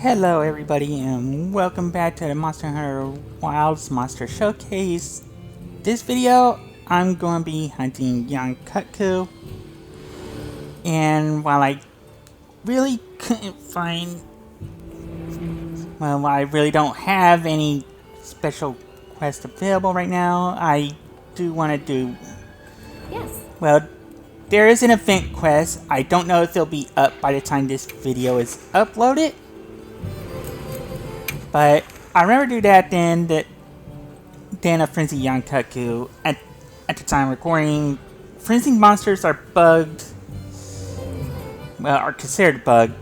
Hello everybody and welcome back to the Monster Hunter Wilds Monster Showcase. This video I'm going to be hunting Yian Kut-Ku, and while I really couldn't find, well, I really don't have any special quests available right now, I do want to do, well, there is an event quest. I don't know if it'll be up by the time this video is uploaded. But I'd rather do that than a frenzy Yian Kut-Ku. At the time of recording, frenzy monsters are bugged. Well, are considered bugged.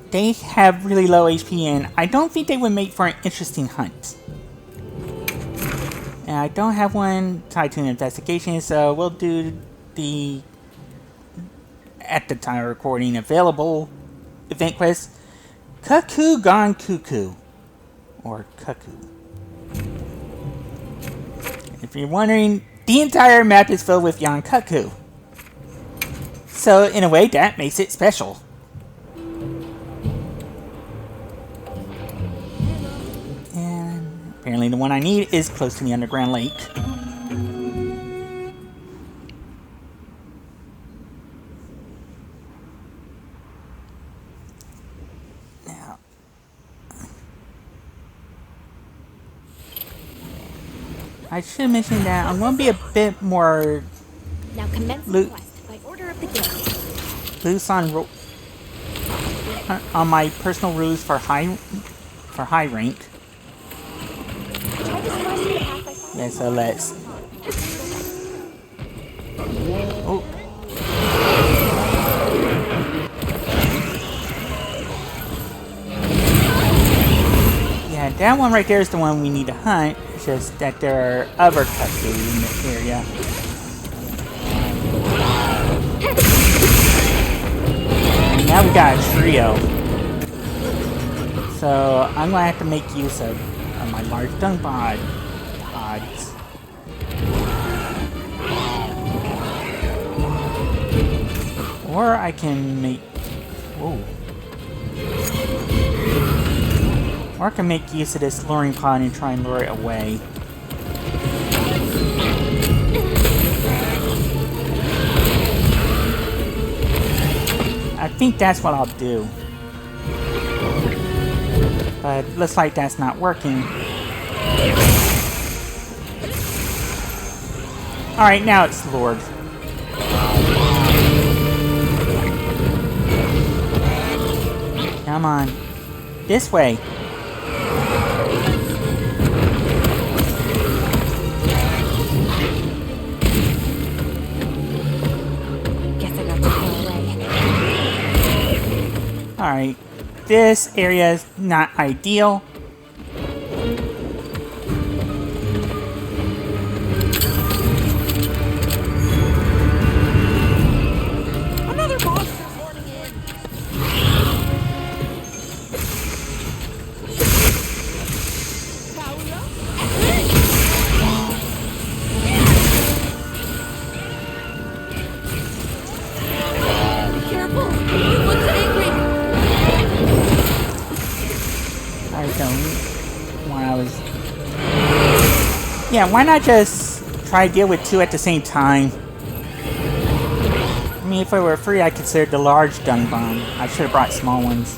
They have really low HP, and I don't think they would make for an interesting hunt. And I don't have one tied to an investigation, so we'll do the, at the time of recording, available event quest, Kut-Ku Gone Cuckoo. Or Kut-Ku. If you're wondering, the entire map is filled with Yian Kut-Ku. So, in a way, that makes it special. And apparently the one I need is close to the underground lake. Now, I should mention that I'm going to be a bit more loose on my personal rules for high rank. Yeah, so let's. Oh. Yeah, that one right there is the one we need to hunt. It's just that there are other Kut-Ku in the area. And now we got a trio. So I'm gonna have to make use of my large dung pods. Or I can make. Whoa. Or I can make use of this luring pod and try and lure it away. I think that's what I'll do. But it looks like that's not working. Alright, now it's lured. Come on. This way. Alright, this area is not ideal. Another monster boarding in. Be careful, he looks angry. Yeah, why not just try to deal with two at the same time? I mean, if it were free, I considered the large dung bomb. I should have brought small ones.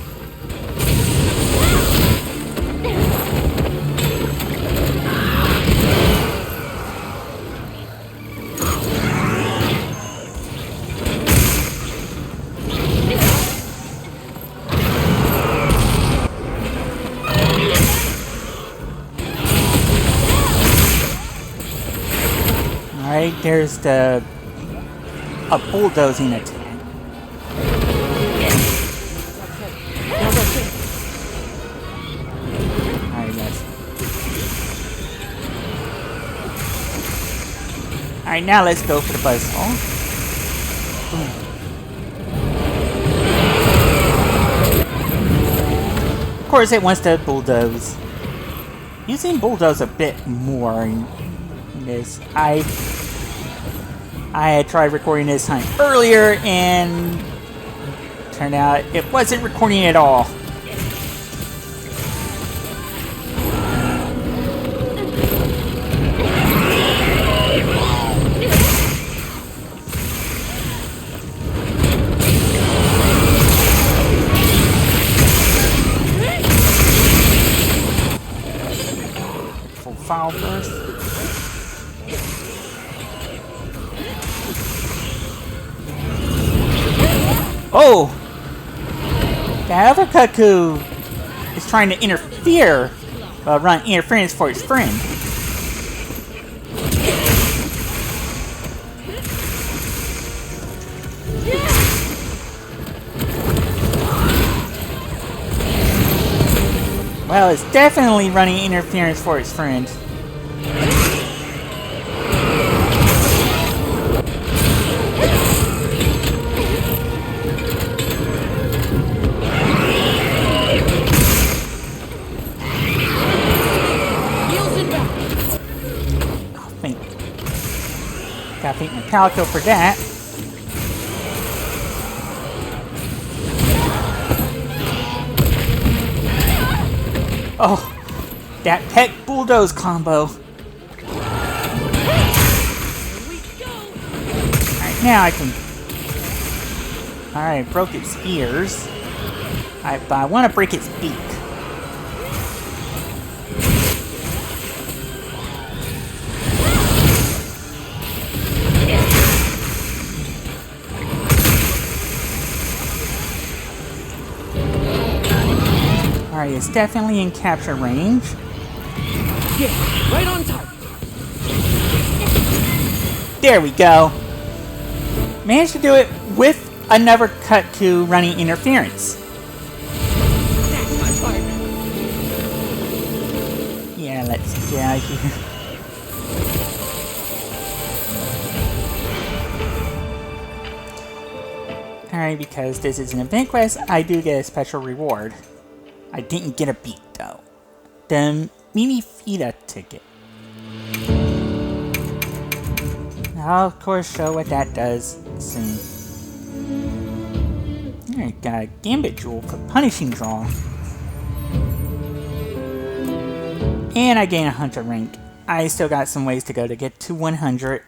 Alright, there's a bulldozing attack. Alright, guys. Alright, now let's go for the buzzsaw. Of course, it wants to bulldoze. Using bulldoze a bit more in this. I had tried recording this hunt earlier and turned out it wasn't recording at all. profile first. Oh! That other Kut-Ku is trying to interfere, run interference for his friend. Well, it's definitely running interference for its friend. Gotta thank my Calico for that. Oh, that pet bulldoze combo. Alright, now I can... Alright, broke its ears. Alright, but I want to break its beak. Alright, it's definitely in capture range. Yeah, right on target. There we go. Managed to do it with another Kut-Ku running interference. That's my partner. Yeah, let's get out of here. Alright, because this is an event quest, I do get a special reward. I didn't get a beat, though. The mhwilds ticket. I'll, of course, show what that does soon. Alright, got a Gambit Jewel for Punishing Draw. And I gain a Hunter rank. I still got some ways to go to get to 100.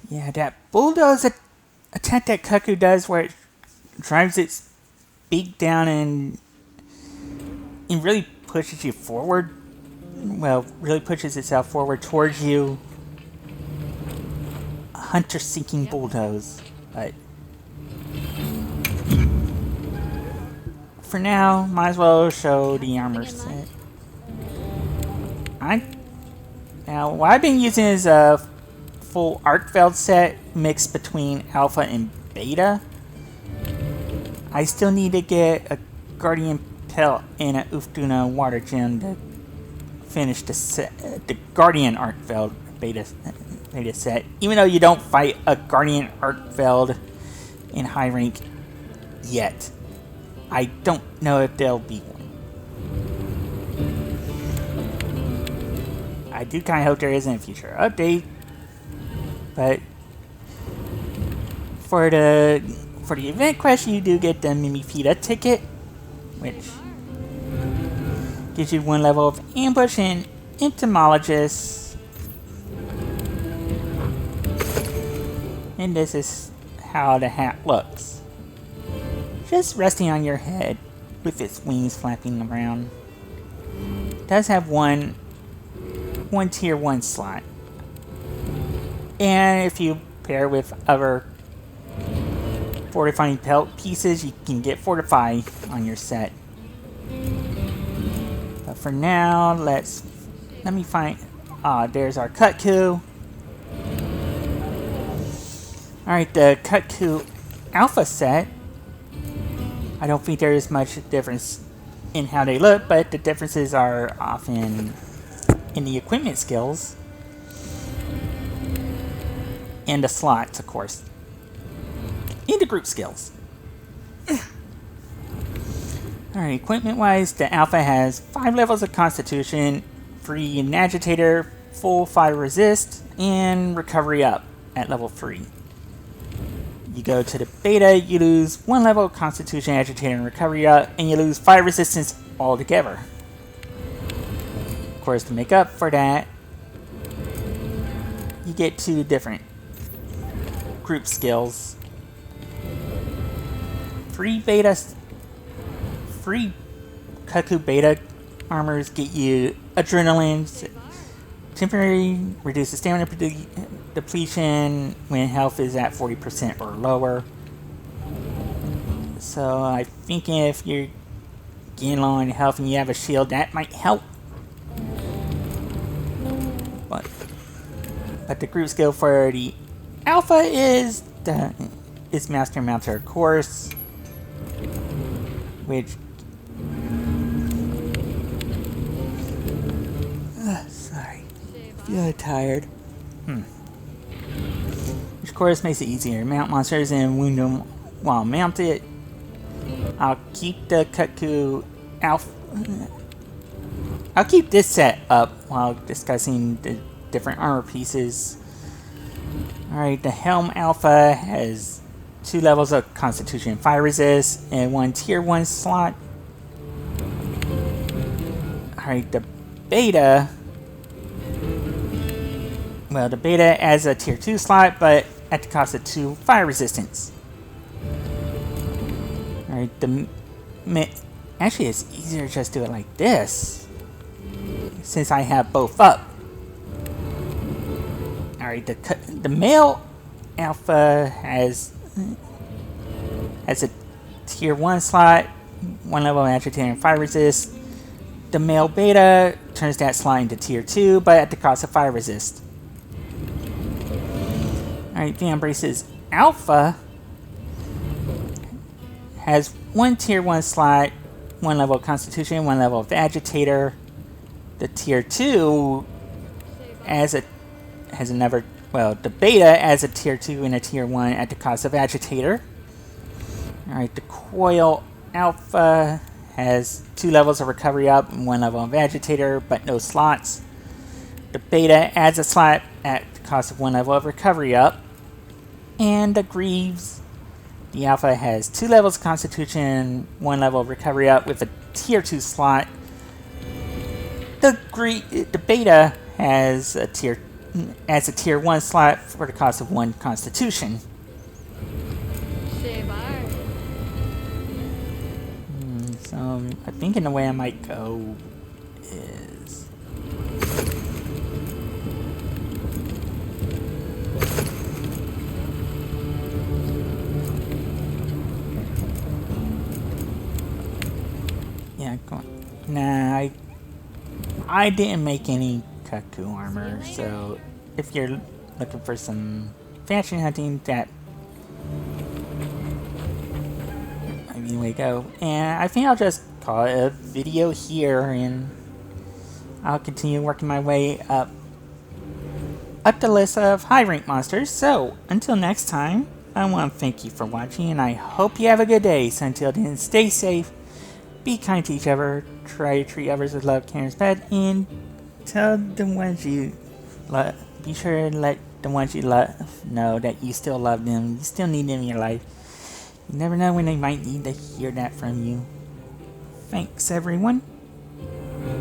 Yeah, that bulldoze attack that Kut-Ku does where it drives its beak down and really pushes you forward. Well, really pushes itself forward towards you. A hunter-seeking bulldoze. But for now, might as well show the armor set. Now, what I've been using is a full Arcveld set mixed between Alpha and Beta. I still need to get a Guardian Pelt and a Uftuna Water Gem to finish the set, the Guardian Arcveld beta set. Even though you don't fight a Guardian Arcveld in high rank yet, I don't know if there'll be one. I do kind of hope there is in a future update. But for the event quest, you do get the mhwilds ticket, which gives you 1 level of ambush and entomologist. And this is how the hat looks. Just resting on your head with its wings flapping around. It does have one tier 1 slot. And if you pair with other fortifying pelt pieces, you can get fortify on your set. But for now, let me find. There's our Kut-Ku. Alright, the Kut-Ku Alpha set. I don't think there is much difference in how they look, but the differences are often in the equipment skills. And the slots, of course. And the group skills. Alright, equipment-wise, the Alpha has 5 levels of Constitution, free and Agitator, full fire resist, and recovery up at level 3. You go to the Beta, you lose 1 level of Constitution, Agitator, and recovery up, and you lose fire resistance altogether. Of course, to make up for that, you get 2 different group skills. free Kut-Ku beta armors get you adrenaline, temporary reduces stamina depletion when health is at 40% or lower. So I think if you're getting low on health and you have a shield, that might help. But the group skill for the Alpha is Master Mounter Course, which sorry, feel tired. Which course makes it easier to mount monsters and wound them while mounted. I'll keep the Kut-Ku Alpha. I'll keep this set up while discussing the different armor pieces. Alright, the Helm Alpha has 2 levels of Constitution and Fire Resist and 1 Tier 1 slot. Alright, the Beta. Well, the Beta adds a Tier 2 slot, but at the cost of 2 Fire Resistance. Alright, actually it's easier to just do it like this, since I have both up. Alright, the Male Alpha has a Tier 1 slot, 1 level of agitator and Fire Resist. The Male Beta turns that slot into Tier 2, but at the cost of Fire Resist. Alright, the Embraces Alpha has 1 Tier 1 slot, 1 level of Constitution, 1 level of Agitator. The Tier 2 has another, well, the Beta as a Tier 2 and a Tier 1 at the cost of Agitator. Alright, the Coil Alpha has 2 levels of Recovery up and 1 level of Agitator, but no slots. The Beta adds a slot at the cost of 1 level of Recovery up. And the Greaves, the Alpha has 2 levels of Constitution, 1 level of Recovery up with a Tier 2 slot. The Beta has a Tier 1 slot for the cost of 1 Constitution. So I think in the way I might go is nah, I didn't make any Kut-Ku armor, so if you're looking for some faction hunting, that might be the way to go. And I think I'll just call it a video here, and I'll continue working my way up the list of high rank monsters. So until next time, I want to thank you for watching, and I hope you have a good day. So until then, stay safe, be kind to each other, try to treat others with love, care, and respect, and tell the ones you love, be sure to let the ones you love know that you still love them, you still need them in your life. You never know when they might need to hear that from you. Thanks, everyone.